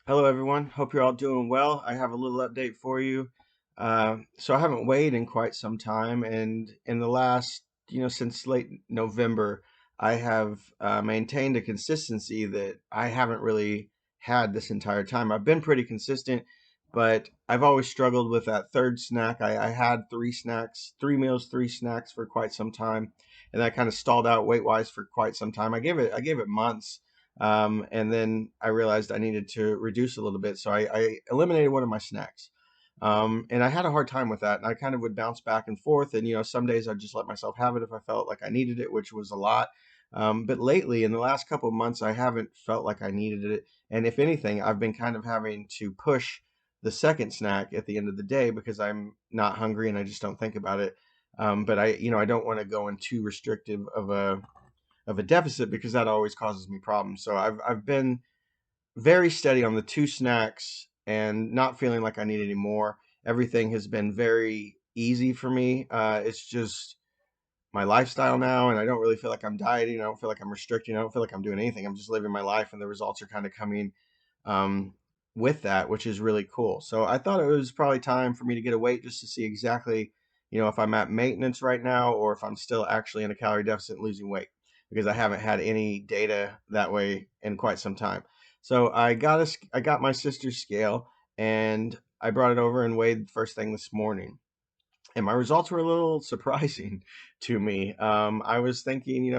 Hello, everyone. Hope you're all doing well. I have a little update for you. So I haven't weighed in quite some time, and in the last, since late November, I have maintained a consistency that I haven't really had this entire time. I've been pretty consistent, but I've always struggled with that third snack. I had three snacks, three meals, three snacks for quite some time, and that kind of stalled out weight-wise for quite some time. I gave it months, and then I realized I needed to reduce a little bit. So I eliminated one of my snacks. And I had a hard time with that. And I kind of would bounce back and forth. And, some days I'd just let myself have it if I felt like I needed it, which was a lot. But lately, in the last couple of months, I haven't felt like I needed it. And if anything, I've been kind of having to push the second snack at the end of the day because I'm not hungry and I just don't think about it. But I don't want to go in too restrictive of a deficit because that always causes me problems. So I've been very steady on the two snacks and not feeling like I need any more. Everything has been very easy for me. It's just my lifestyle now, and I don't really feel like I'm dieting. I don't feel like I'm restricting. I don't feel like I'm doing anything. I'm just living my life, and the results are kind of coming um, with that, which is really cool. So I thought it was probably time for me to get a weight just to see exactly, if I'm at maintenance right now or if I'm still actually in a calorie deficit and losing weight because I haven't had any data that way in quite some time. So I got my sister's scale and I brought it over and weighed first thing this morning, and my results were a little surprising to me. I was thinking,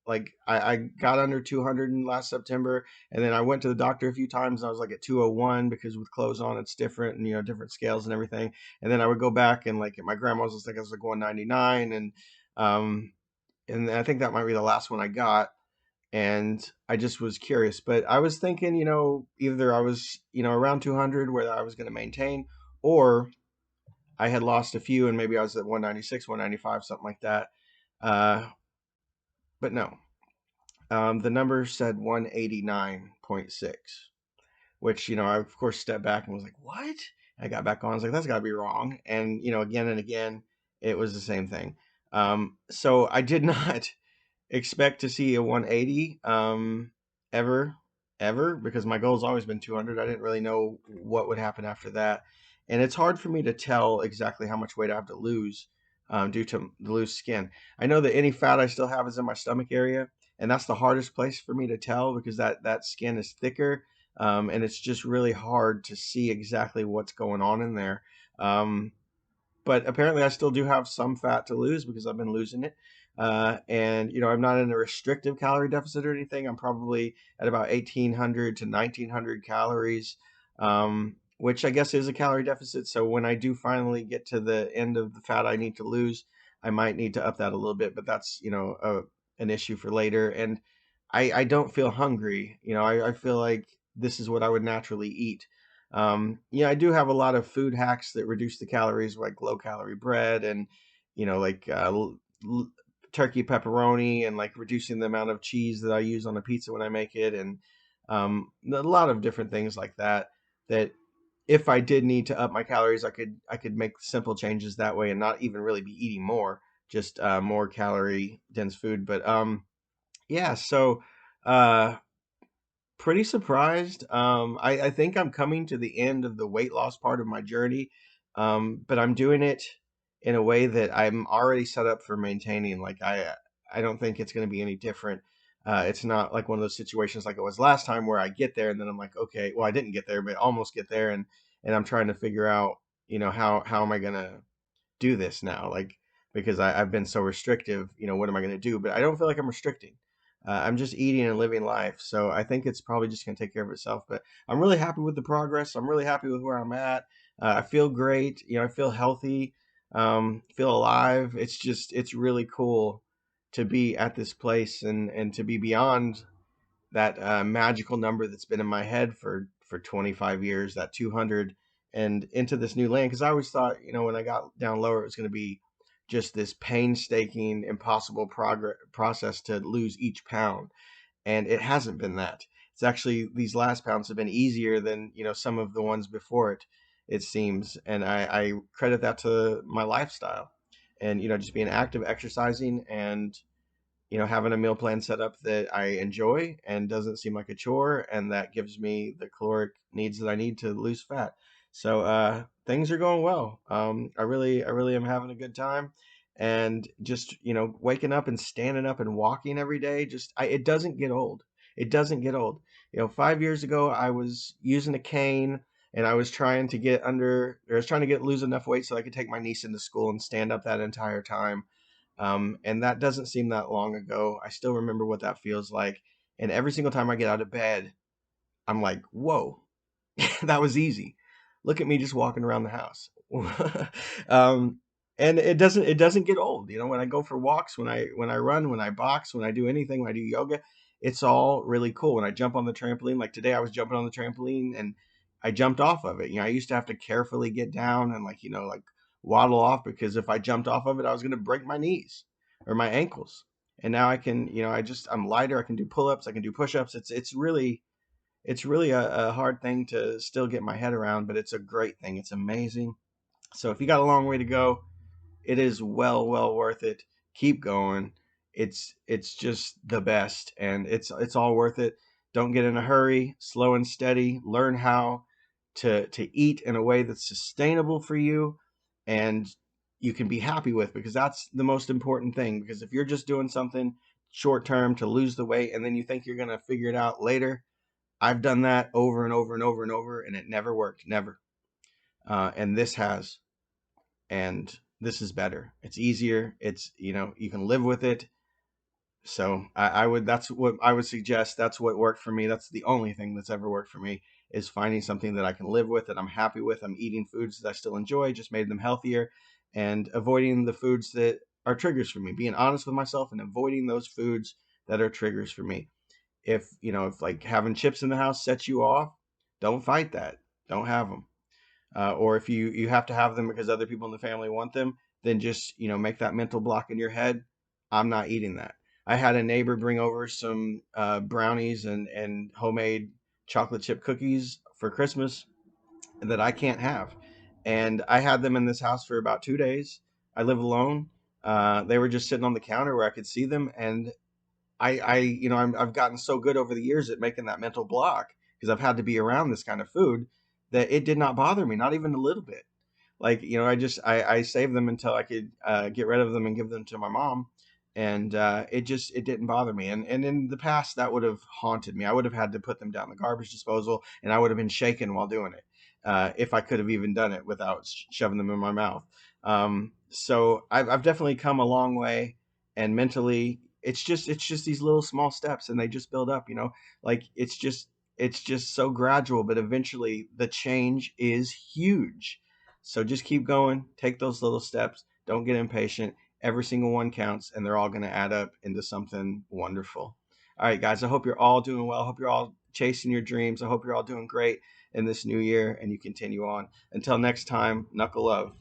like I got under 200 in last September, and then I went to the doctor a few times, and I was like at 201 because with clothes on, it's different, and different scales and everything. And then I would go back and like at my grandma's, I was like 199, um, and I think that might be the last one I got. And I just was curious, but I was thinking, either I was, around 200 where I was going to maintain, or I had lost a few and maybe I was at 196, 195, something like that. Uh, but no, the number said 189.6, which, I of course stepped back and was like, what? I got back on. I was like, that's got to be wrong. And, again and again, it was the same thing. So I did not expect to see a 180 ever, ever, because my goal's always been 200. I didn't really know what would happen after that. And it's hard for me to tell exactly how much weight I have to lose due to the loose skin. I know that any fat I still have is in my stomach area, and that's the hardest place for me to tell because that skin is thicker, and it's just really hard to see exactly what's going on in there. Um, but apparently I still do have some fat to lose because I've been losing it. And I'm not in a restrictive calorie deficit or anything. I'm probably at about 1,800 to 1,900 calories, which I guess is a calorie deficit. So when I do finally get to the end of the fat I need to lose, I might need to up that a little bit. But that's an issue for later. And I don't feel hungry. I feel like this is what I would naturally eat. Yeah, I do have a lot of food hacks that reduce the calories, like low calorie bread and, like l- turkey pepperoni and like reducing the amount of cheese that I use on a pizza when I make it. And a lot of different things like that, that if I did need to up my calories, I could make simple changes that way and not even really be eating more, just more calorie dense food. But yeah, so uh, pretty surprised. I think I'm coming to the end of the weight loss part of my journey, but I'm doing it in a way that I'm already set up for maintaining. Like I don't think it's going to be any different. It's not like one of those situations like it was last time where I get there and then I'm like, okay, well I didn't get there, but almost get there, and I'm trying to figure out, how am I going to do this now? Like because I've been so restrictive, what am I going to do? But I don't feel like I'm restricting. I'm just eating and living life. So I think it's probably just going to take care of itself. But I'm really happy with the progress. I'm really happy with where I'm at. I feel great. I feel healthy, feel alive. It's really cool to be at this place and to be beyond that magical number that's been in my head for 25 years, that 200, and into this new land. Because I always thought, when I got down lower, it was going to be just this painstaking, impossible process to lose each pound, and it hasn't been that. It's actually these last pounds have been easier than some of the ones before it. It seems, and I credit that to my lifestyle, and just being active, exercising, and having a meal plan set up that I enjoy and doesn't seem like a chore, and that gives me the caloric needs that I need to lose fat. So things are going well. I really am having a good time, and just waking up and standing up and walking every day. It doesn't get old. It doesn't get old. 5 years ago I was using a cane. And I was trying to get under, or I was trying to lose enough weight so I could take my niece into school and stand up that entire time. And that doesn't seem that long ago. I still remember what that feels like. And every single time I get out of bed, I'm like, whoa, that was easy. Look at me just walking around the house. um, and it doesn't get old. When I go for walks, when I run, when I box, when I do anything, when I do yoga, it's all really cool. When I jump on the trampoline, like today I was jumping on the trampoline and I jumped off of it. I used to have to carefully get down and like waddle off, because if I jumped off of it, I was going to break my knees or my ankles. And now I can, I'm lighter. I can do pull-ups. I can do push-ups. It's really a hard thing to still get my head around, but it's a great thing. It's amazing. So if you got a long way to go, it is well worth it. Keep going. It's just the best, and it's all worth it. Don't get in a hurry. Slow and steady. Learn how to eat in a way that's sustainable for you, and you can be happy with, because that's the most important thing. Because if you're just doing something short term to lose the weight and then you think you're gonna figure it out later, I've done that over and over and over and over, and it never worked, never. And this has, and this is better. It's easier. You can live with it. So that's what I would suggest. That's what worked for me. That's the only thing that's ever worked for me, is finding something that I can live with, that I'm happy with. I'm eating foods that I still enjoy, just made them healthier, and avoiding the foods that are triggers for me. Being honest with myself and avoiding those foods that are triggers for me. If like having chips in the house sets you off, don't fight that. Don't have them. Or if you have to have them because other people in the family want them, then just make that mental block in your head. I'm not eating that. I had a neighbor bring over some brownies and homemade chocolate chip cookies for Christmas that I can't have, and I had them in this house for about 2 days. I live alone. They were just sitting on the counter where I could see them, and I've gotten so good over the years at making that mental block, because I've had to be around this kind of food, that it did not bother me, not even a little bit. Like, I saved them until I could get rid of them and give them to my mom. And it didn't bother me. And in the past, that would have haunted me. I would have had to put them down the garbage disposal, and I would have been shaken while doing it, if I could have even done it without shoving them in my mouth. So I've definitely come a long way, and mentally, it's just these little small steps, and they just build up. Like it's just so gradual, but eventually the change is huge. So just keep going, take those little steps, don't get impatient. Every single one counts, and they're all going to add up into something wonderful. All right, guys, I hope you're all doing well. I hope you're all chasing your dreams. I hope you're all doing great in this new year, and you continue on. Until next time, knuckle love.